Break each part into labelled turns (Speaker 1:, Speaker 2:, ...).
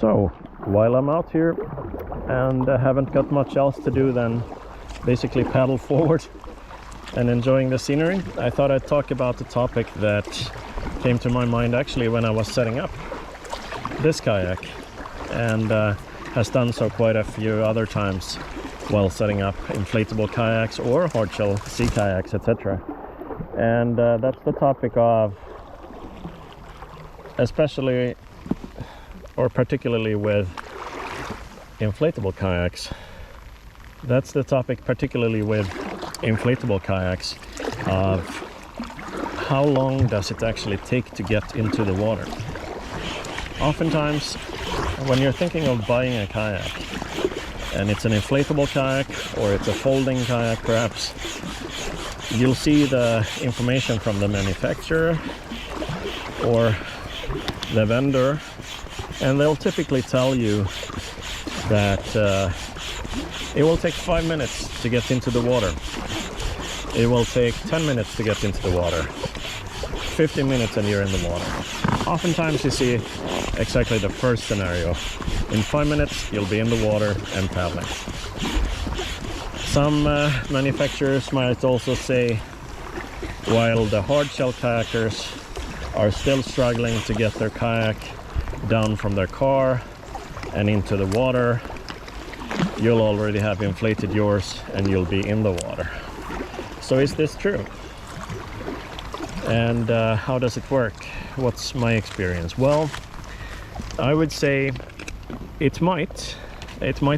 Speaker 1: So while I'm out here and haven't got much else to do than basically paddle forward and enjoying the scenery, I thought I'd talk about the topic that came to my mind actually when I was setting up this kayak, and has done so quite a few other times while setting up inflatable kayaks or hardshell sea kayaks, etc. And that's the topic of, especially or particularly with inflatable kayaks, that's the topic particularly with inflatable kayaks of how long does it actually take to get into the water. Oftentimes when you're thinking of buying a kayak, and it's an inflatable kayak or it's a folding kayak perhaps, you'll see the information from the manufacturer or the vendor, and they'll typically tell you that it will take 5 minutes to get into the water. It will take 10 minutes to get into the water. 15 minutes and you're in the water. Oftentimes you see exactly the first scenario. In 5 minutes you'll be in the water and paddling. Some manufacturers might also say, while the hardshell kayakers are still struggling to get their kayak down from their car and into the water, you'll already have inflated yours and you'll be in the water. So is this true? And how does it work? What's my experience? Well, I would say it might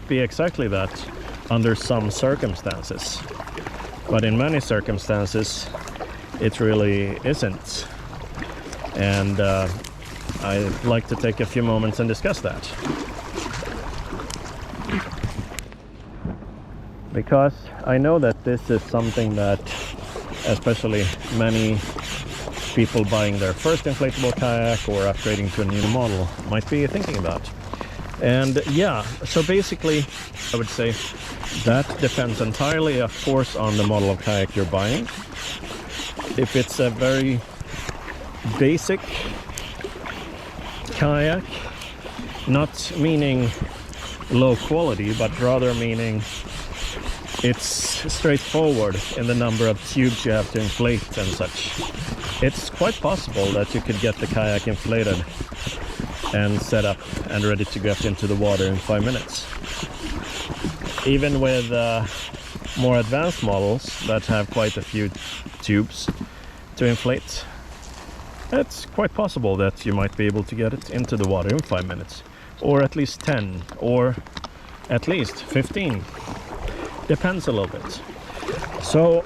Speaker 1: be exactly that under some circumstances, but in many circumstances it really isn't. And I'd like to take a few moments and discuss that, because I know that this is something that especially many people buying their first inflatable kayak or upgrading to a new model might be thinking about. And yeah, so basically I would say that depends entirely, of course, on the model of kayak you're buying. If it's a very basic kayak, not meaning low quality, but rather meaning it's straightforward in the number of tubes you have to inflate and such, it's quite possible that you could get the kayak inflated and set up and ready to get into the water in 5 minutes. Even with more advanced models that have quite a few tubes to inflate, it's quite possible that you might be able to get it into the water in 5 minutes, or at least 10, or at least 15. Depends a little bit. So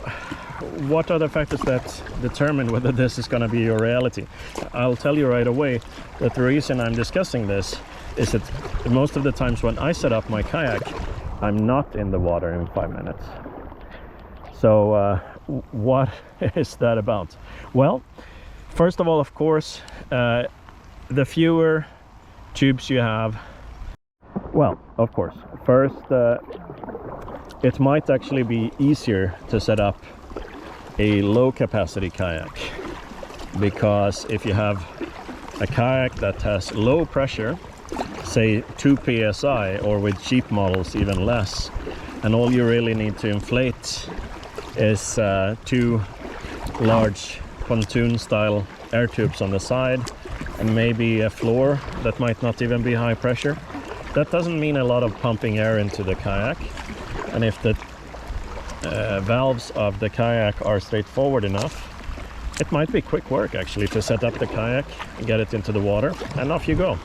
Speaker 1: what are the factors that determine whether this is going to be your reality? I'll tell you right away that the reason I'm discussing this is that most of the times when I set up my kayak, I'm not in the water in 5 minutes. So what is that about? Well, first of all, of course, the fewer tubes you have, well, of course, first it might actually be easier to set up a low capacity kayak, because if you have a kayak that has low pressure, say 2 psi, or with cheap models even less, and all you really need to inflate is 2 large pontoon style air tubes on the side and maybe a floor that might not even be high pressure, that doesn't mean a lot of pumping air into the kayak. And if the valves of the kayak are straightforward enough, it might be quick work actually to set up the kayak and get it into the water, and off you go.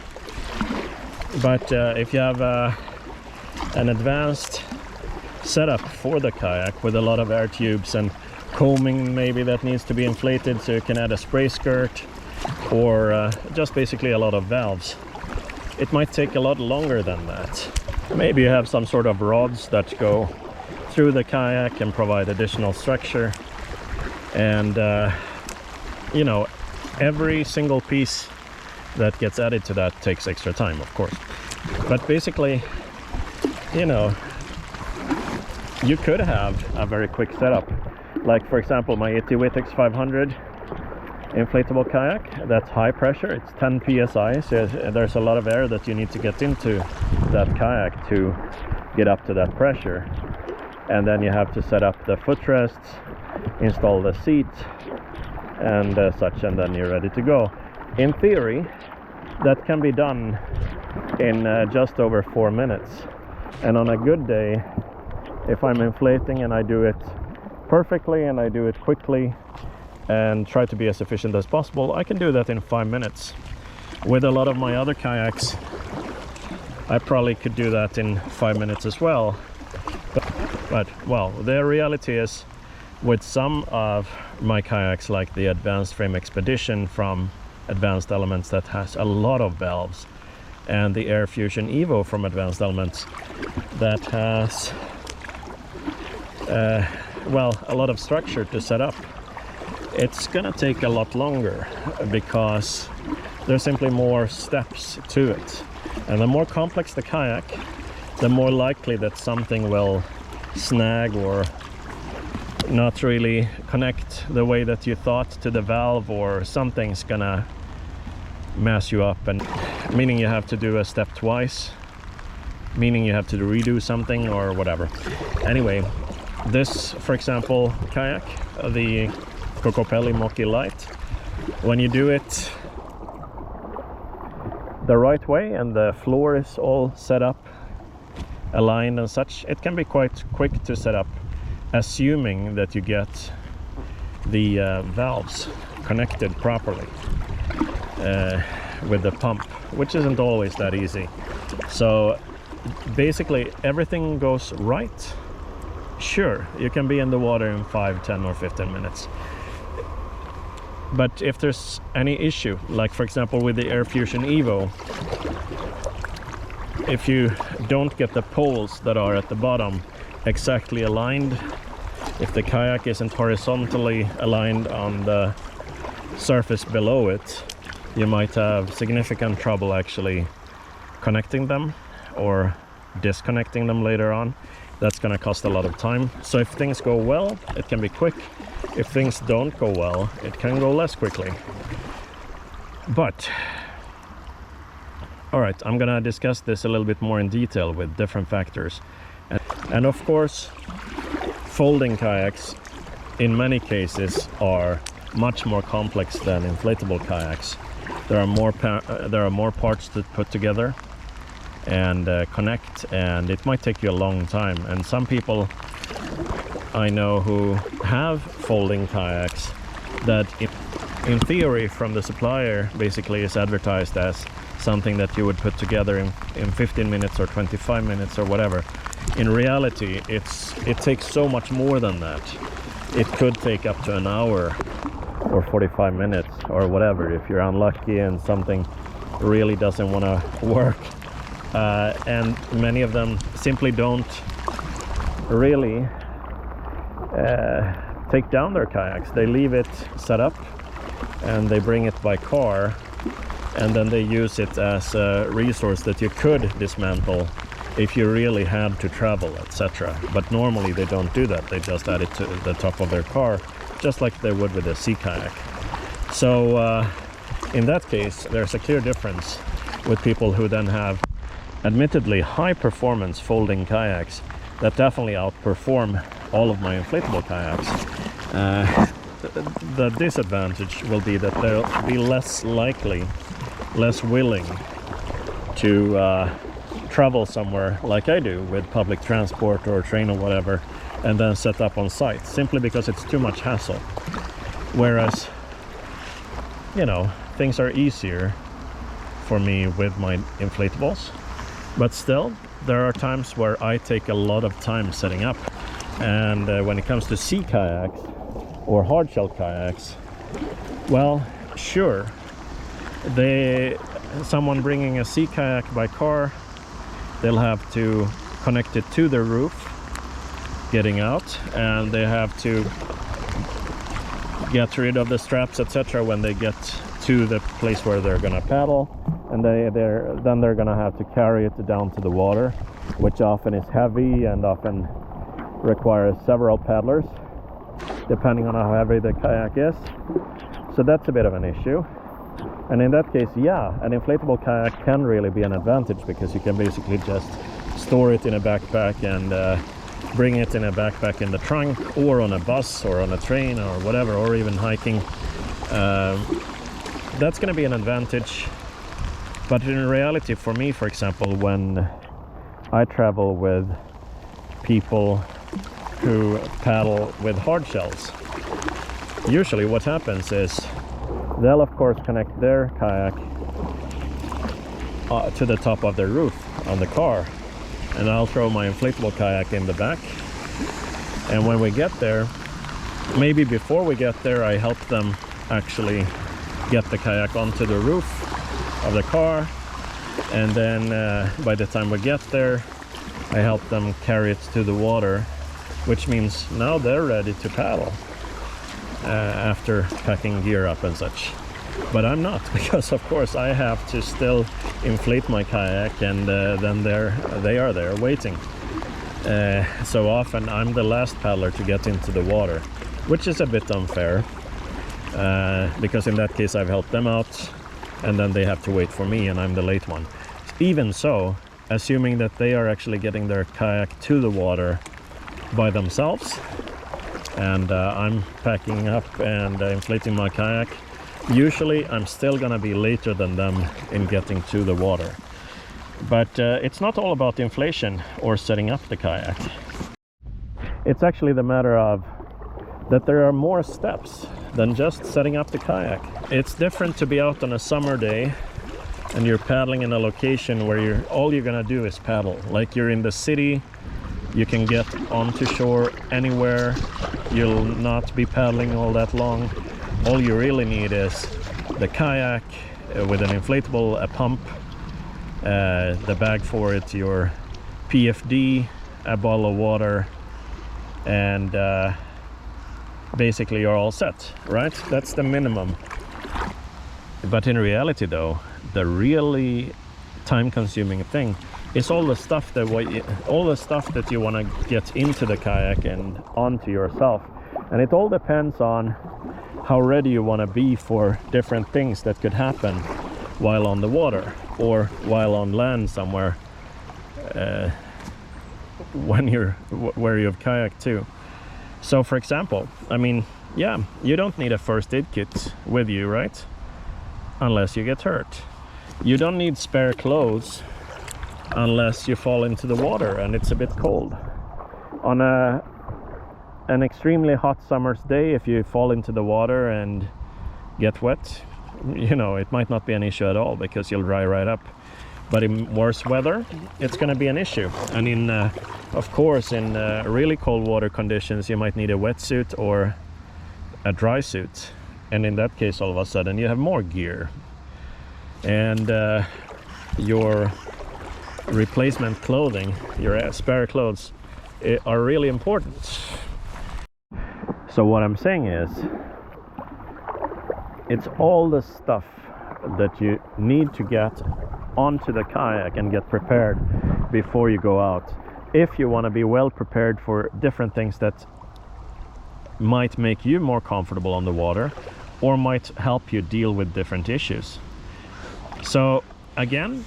Speaker 1: But if you have an advanced setup for the kayak with a lot of air tubes and coaming maybe that needs to be inflated, so you can add a spray skirt, or just basically a lot of valves, it might take a lot longer than that. Maybe you have some sort of rods that go through the kayak and provide additional structure, and you know, every single piece that gets added to that takes extra time, of course. But basically, you know, you could have a very quick setup, like for example my Witix 500 inflatable kayak. That's high pressure, it's 10 psi, so there's a lot of air that you need to get into that kayak to get up to that pressure. And then you have to set up the footrests, install the seat and such, and then you're ready to go. In theory, that can be done in just over 4 minutes. And on a good day, if I'm inflating and I do it perfectly and I do it quickly and try to be as efficient as possible, I can do that in 5 minutes. With a lot of my other kayaks, I probably could do that in 5 minutes as well. But well, the reality is, with some of my kayaks, like the Advanced Frame Expedition from Advanced Elements that has a lot of valves, and the Air Fusion Evo from Advanced Elements that has well, a lot of structure to set up, it's gonna take a lot longer because there's simply more steps to it. And the more complex the kayak, the more likely that something will snag or not really connect the way that you thought to the valve, or something's gonna mess you up, and meaning you have to do a step twice, meaning you have to redo something or whatever. Anyway, this, for example, kayak, the Kokopelli Moki Light, when you do it the right way and the floor is all set up, aligned and such, it can be quite quick to set up, assuming that you get the valves connected properly with the pump, which isn't always that easy. So basically everything goes right. Sure, you can be in the water in 5, 10 or 15 minutes. But if there's any issue, like for example with the Air Fusion Evo, if you don't get the poles that are at the bottom exactly aligned, if the kayak isn't horizontally aligned on the surface below it, you might have significant trouble actually connecting them or disconnecting them later on. That's going to cost a lot of time. So if things go well, it can be quick. If things don't go well, it can go less quickly. But all right, I'm gonna discuss this a little bit more in detail with different factors. And of course, folding kayaks in many cases are much more complex than inflatable kayaks. There are more parts to put together and connect, and it might take you a long time. And some people I know who have folding kayaks that in theory from the supplier basically is advertised as something that you would put together in 15 minutes or 25 minutes or whatever. In reality, it takes so much more than that. It could take up to an hour or 45 minutes or whatever if you're unlucky and something really doesn't want to work. And many of them simply don't really take down their kayaks. They leave it set up and they bring it by car, and then they use it as a resource that you could dismantle if you really had to travel, etc. But normally they don't do that. They just add it to the top of their car, just like they would with a sea kayak. So in that case, there's a clear difference with people who then have admittedly high performance folding kayaks that definitely outperform all of my inflatable kayaks. The disadvantage will be that they'll be less likely, less willing to travel somewhere like I do with public transport or train or whatever, and then set up on site, simply because it's too much hassle. Whereas, you know, things are easier for me with my inflatables, but still there are times where I take a lot of time setting up. And when it comes to sea kayaks or hardshell kayaks, well, sure, someone bringing a sea kayak by car, they'll have to connect it to the roof getting out, and they have to get rid of the straps, etc. when they get to the place where they're gonna paddle, and then they're gonna have to carry it down to the water, which often is heavy and often requires several paddlers depending on how heavy the kayak is. So that's a bit of an issue. And in that case, yeah, an inflatable kayak can really be an advantage, because you can basically just store it in a backpack and bring it in a backpack in the trunk, or on a bus or on a train or whatever, or even hiking. That's going to be an advantage. But in reality, for me, for example, when I travel with people who paddle with hard shells, usually what happens is they'll of course connect their kayak to the top of their roof on the car, and I'll throw my inflatable kayak in the back. And when we get there, maybe before we get there, I help them actually get the kayak onto the roof of the car, and then by the time we get there, I help them carry it to the water, which means now they're ready to paddle after packing gear up and such. But I'm not, because of course I have to still inflate my kayak, and then they are there waiting. So often I'm the last paddler to get into the water, which is a bit unfair, because in that case I've helped them out, and then they have to wait for me, and I'm the late one. Even so, assuming that they are actually getting their kayak to the water by themselves, and I'm packing up and inflating my kayak, usually I'm still gonna be later than them in getting to the water. But it's not all about the inflation or setting up the kayak. It's actually the matter of that there are more steps than just setting up the kayak. It's different to be out on a summer day and you're paddling in a location where all you're gonna do is paddle. Like you're in the city, you can get onto shore anywhere, you'll not be paddling all that long. All you really need is the kayak with an inflatable, a pump, the bag for it, your PFD, a bottle of water, and basically you're all set, right? That's the minimum. But in reality though, the really time-consuming thing is all the stuff that you want to get into the kayak and onto yourself. And it all depends on how ready you want to be for different things that could happen while on the water or while on land somewhere, where you've kayaked too. So for example, I mean, yeah, you don't need a first aid kit with you, right? Unless you get hurt. You don't need spare clothes unless you fall into the water and it's a bit cold. On an extremely hot summer's day, if you fall into the water and get wet, you know, it might not be an issue at all because you'll dry right up. But in worse weather, it's going to be an issue. And in, of course, in really cold water conditions, you might need a wetsuit or a dry suit. And in that case, all of a sudden, you have more gear. And your replacement clothing, your spare clothes, are really important. So what I'm saying is, it's all the stuff that you need to get onto the kayak and get prepared before you go out, if you want to be well prepared for different things that might make you more comfortable on the water or might help you deal with different issues. So again,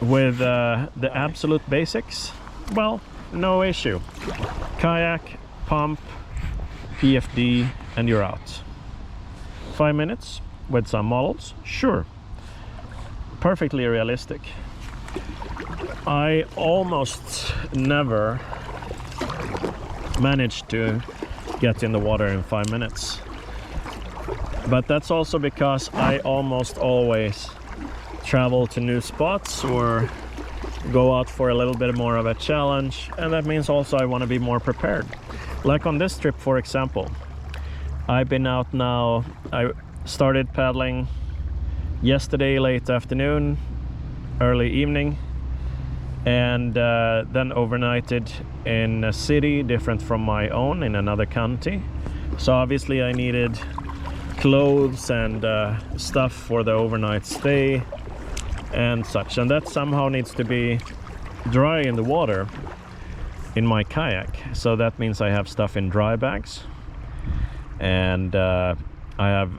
Speaker 1: with the absolute basics, well, no issue. Kayak, pump, PFD, and you're out. 5 minutes with some models, sure. Perfectly realistic. I almost never managed to get in the water in 5 minutes. But that's also because I almost always travel to new spots or go out for a little bit more of a challenge, and that means also I want to be more prepared. Like on this trip, for example, I've been out now. I started paddling yesterday late afternoon, early evening, and then overnighted in a city different from my own in another county. So obviously I needed clothes and stuff for the overnight stay and such, and that somehow needs to be dry in the water in my kayak. So that means I have stuff in dry bags, and I have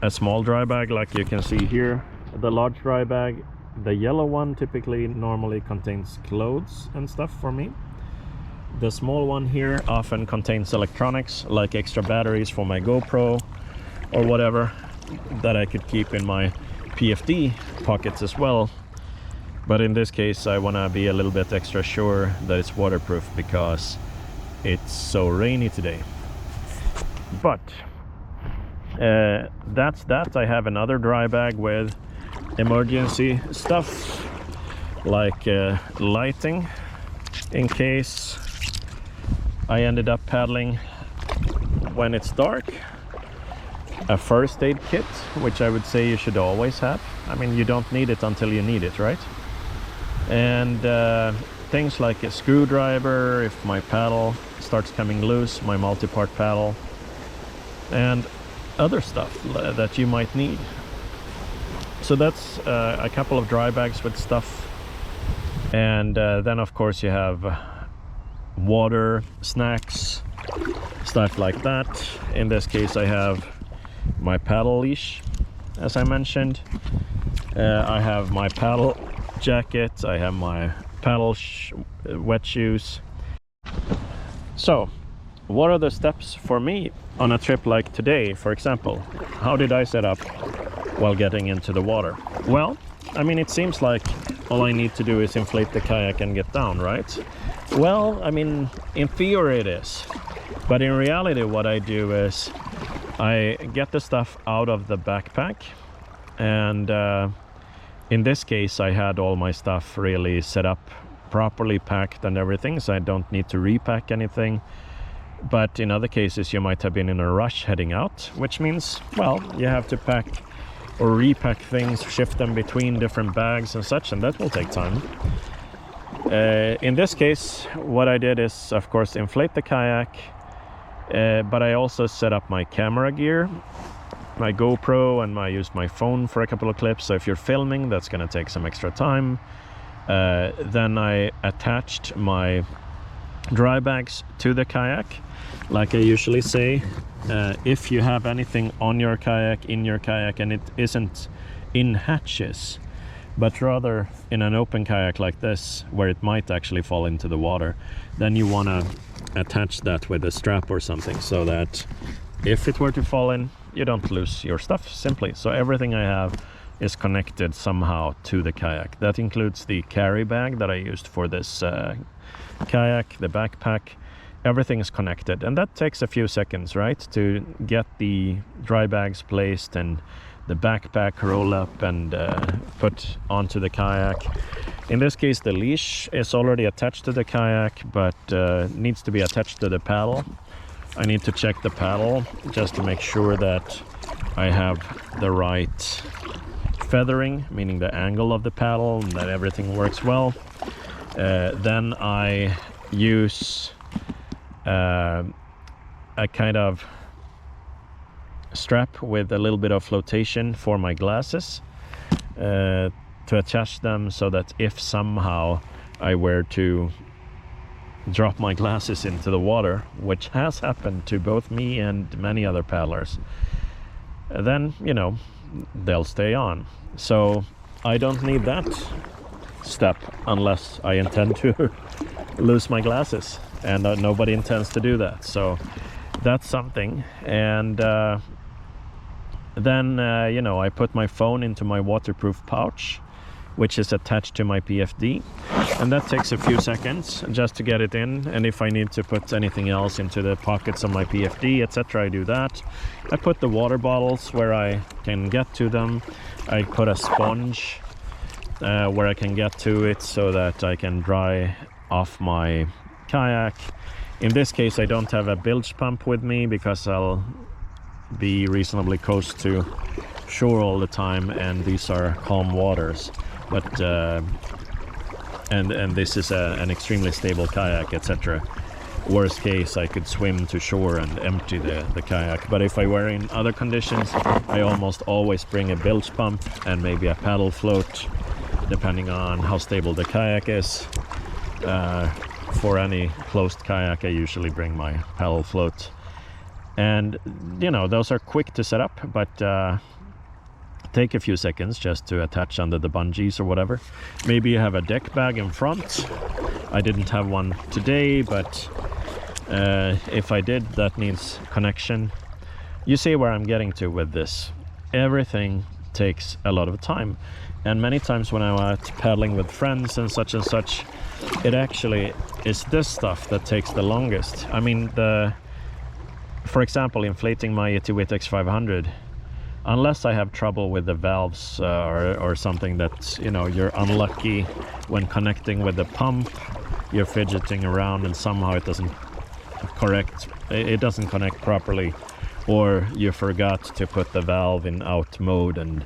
Speaker 1: a small dry bag like you can see here. The large dry bag, the yellow one, typically normally contains clothes and stuff for me. The small one here often contains electronics like extra batteries for my GoPro or whatever that I could keep in my PFD pockets as well. But in this case I want to be a little bit extra sure that it's waterproof because it's so rainy today. But that's that. I have another dry bag with emergency stuff like lighting in case I ended up paddling when it's dark, a first aid kit, which I would say you should always have. I mean, you don't need it until you need it, right? And things like a screwdriver if my paddle starts coming loose, my multi-part paddle, and other stuff that you might need. So that's a couple of dry bags with stuff. And then of course you have water, snacks, stuff like that. In this case I have my paddle leash, as I mentioned. I have my paddle jacket, I have my paddle wet shoes. So what are the steps for me on a trip like today, for example? How did I set up while getting into the water? Well, I mean, it seems like all I need to do is inflate the kayak and get down, right? Well, I mean, in theory it is. But in reality what I do is I get the stuff out of the backpack, and in this case I had all my stuff really set up, properly packed and everything, so I don't need to repack anything. But in other cases you might have been in a rush heading out, which means, well, you have to pack or repack things, shift them between different bags and such, and that will take time. In this case what I did is of course inflate the kayak, but I also set up my camera gear, my GoPro, and I used my phone for a couple of clips. So if you're filming, that's going to take some extra time. Then I attached my dry bags to the kayak, like I usually say. If you have anything on your kayak, in your kayak, and it isn't in hatches, but rather in an open kayak like this where it might actually fall into the water, then you want to attach that with a strap or something so that if it were to fall in, you don't lose your stuff simply. So everything I have is connected somehow to the kayak. That includes the carry bag that I used for this kayak, the backpack. Everything is connected, and that takes a few seconds, right, to get the dry bags placed and the backpack roll up and put onto the kayak. In this case the leash is already attached to the kayak, but needs to be attached to the paddle. I need to check the paddle just to make sure that I have the right feathering, meaning the angle of the paddle, and that everything works well. Then I use a kind of strap with a little bit of flotation for my glasses to attach them, so that if somehow I were to drop my glasses into the water, which has happened to both me and many other paddlers, then, you know, they'll stay on. So I don't need that step unless I intend to lose my glasses, and nobody intends to do that. So that's something. And then you know, I put my phone into my waterproof pouch, which is attached to my PFD, and that takes a few seconds just to get it in. And if I need to put anything else into the pockets of my PFD, etc., I do that. I put the water bottles where I can get to them. I put a sponge where I can get to it so that I can dry off my kayak. In this case I don't have a bilge pump with me because I'll be reasonably close to shore all the time, and these are calm waters. But and this is an extremely stable kayak, etc. Worst case I could swim to shore and empty the kayak. But if I were in other conditions, I almost always bring a bilge pump and maybe a paddle float, depending on how stable the kayak is. For any closed kayak I usually bring my paddle float. And you know, those are quick to set up, but take a few seconds just to attach under the bungees or whatever. Maybe you have a deck bag in front. I didn't have one today, but if I did, that needs connection. You see where I'm getting to with this. Everything takes a lot of time, and many times when I'm out paddling with friends and such, it actually is this stuff that takes the longest. I mean, for example, inflating my Yeti X500, unless I have trouble with the valves or something that, you know, you're unlucky when connecting with the pump, you're fidgeting around and somehow it doesn't connect properly, or you forgot to put the valve in out mode and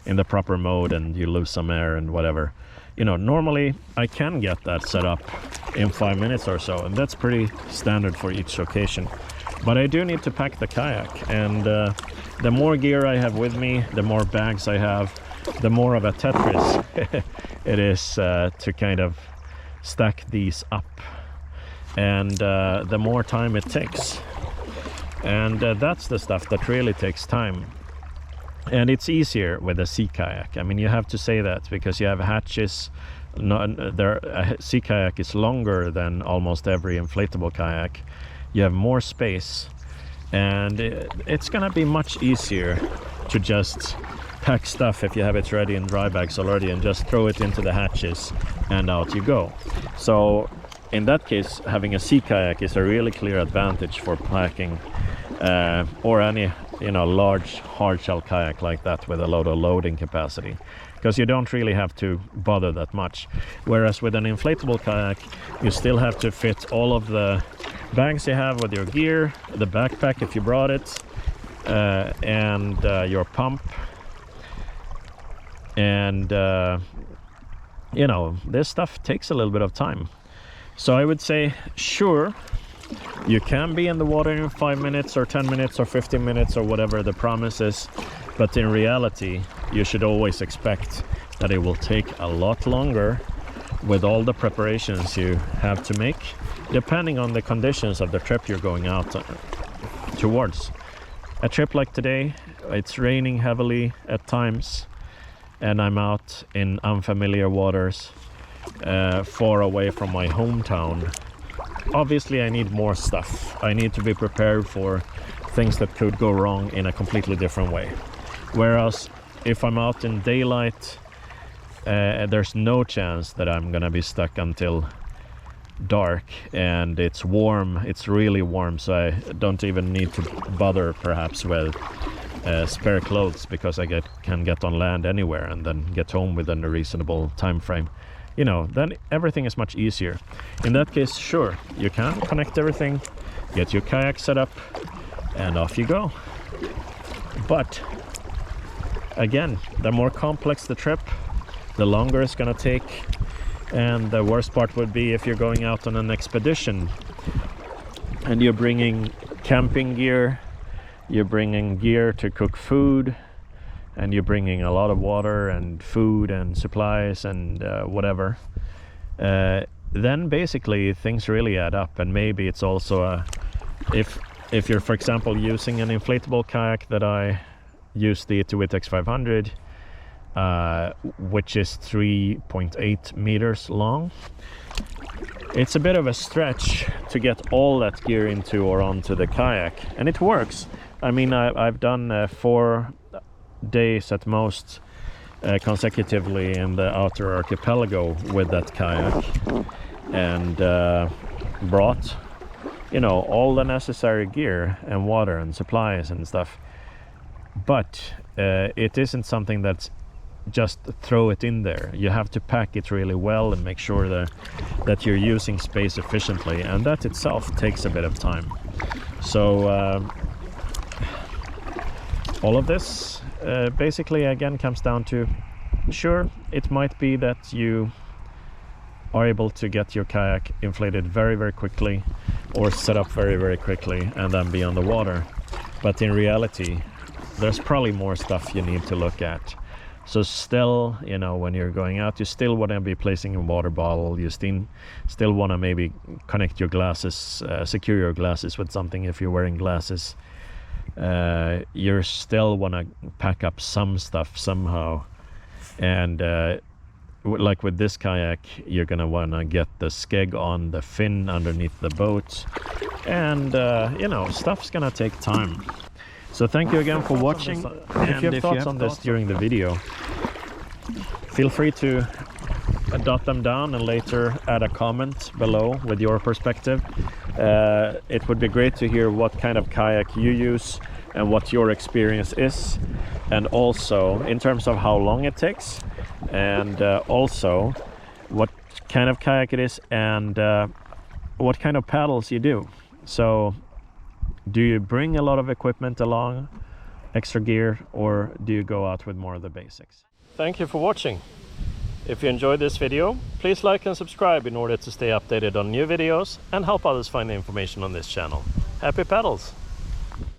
Speaker 1: in the proper mode and you lose some air and whatever. You know, normally I can get that set up in 5 minutes or so, and that's pretty standard for each occasion. But I do need to pack the kayak, and the more gear I have with me, the more bags I have, the more of a Tetris it is to kind of stack these up, and the more time it takes. And that's the stuff that really takes time. And it's easier with a sea kayak. I mean, you have to say that because you have hatches. A sea kayak is longer than almost every inflatable kayak. You have more space, and it's gonna be much easier to just pack stuff if you have it ready in dry bags already and just throw it into the hatches and out you go. So in that case, having a sea kayak is a really clear advantage for packing or any, you know, large hard shell kayak like that with a lot of loading capacity, because you don't really have to bother that much. Whereas with an inflatable kayak, you still have to fit all of the bags you have with your gear, the backpack if you brought it, and your pump, and you know, this stuff takes a little bit of time. So I would say, sure, you can be in the water in 5 minutes or 10 minutes or 15 minutes or whatever the promise is, but in reality you should always expect that it will take a lot longer with all the preparations you have to make, depending on the conditions of the trip you're going out towards. A trip like today, it's raining heavily at times, and I'm out in unfamiliar waters, far away from my hometown. Obviously I need more stuff. I need to be prepared for things that could go wrong in a completely different way. Whereas if I'm out in daylight, there's no chance that I'm gonna be stuck until dark, and it's warm, it's really warm, so I don't even need to bother perhaps with spare clothes, because I can get on land anywhere and then get home within a reasonable time frame. You know, then everything is much easier. In that case, sure, you can connect everything, get your kayak set up, and off you go. But again, the more complex the trip, the longer it's gonna take. And the worst part would be if you're going out on an expedition and you're bringing camping gear, you're bringing gear to cook food, and you're bringing a lot of water and food and supplies and whatever, then basically things really add up. And maybe it's also if you're, for example, using an inflatable kayak that I use, the X500, which is 3.8 meters long, it's a bit of a stretch to get all that gear into or onto the kayak, and it works. I mean, I've done 4 days at most consecutively in the outer archipelago with that kayak, and brought, you know, all the necessary gear and water and supplies and stuff. But it isn't something that's just throw it in there. You have to pack it really well and make sure that you're using space efficiently, and that itself takes a bit of time. So all of this basically again comes down to, sure, it might be that you are able to get your kayak inflated very, very quickly or set up very, very quickly and then be on the water. But in reality, there's probably more stuff you need to look at. So still, you know, when you're going out, you still want to be placing a water bottle. You still want to maybe connect your glasses, secure your glasses with something if you're wearing glasses. you still want to pack up some stuff somehow. And like with this kayak, you're gonna want to get the skeg on the fin underneath the boat, and you know, stuff's gonna take time. So thank you again for watching, and if you have thoughts on this during the video, feel free to jot them down and later add a comment below with your perspective. It would be great to hear what kind of kayak you use and what your experience is, and also in terms of how long it takes, and also what kind of kayak it is, and what kind of paddles you do. So do you bring a lot of equipment along, extra gear, or do you go out with more of the basics? Thank you for watching. If you enjoyed this video, please like and subscribe in order to stay updated on new videos and help others find information on this channel. Happy paddles!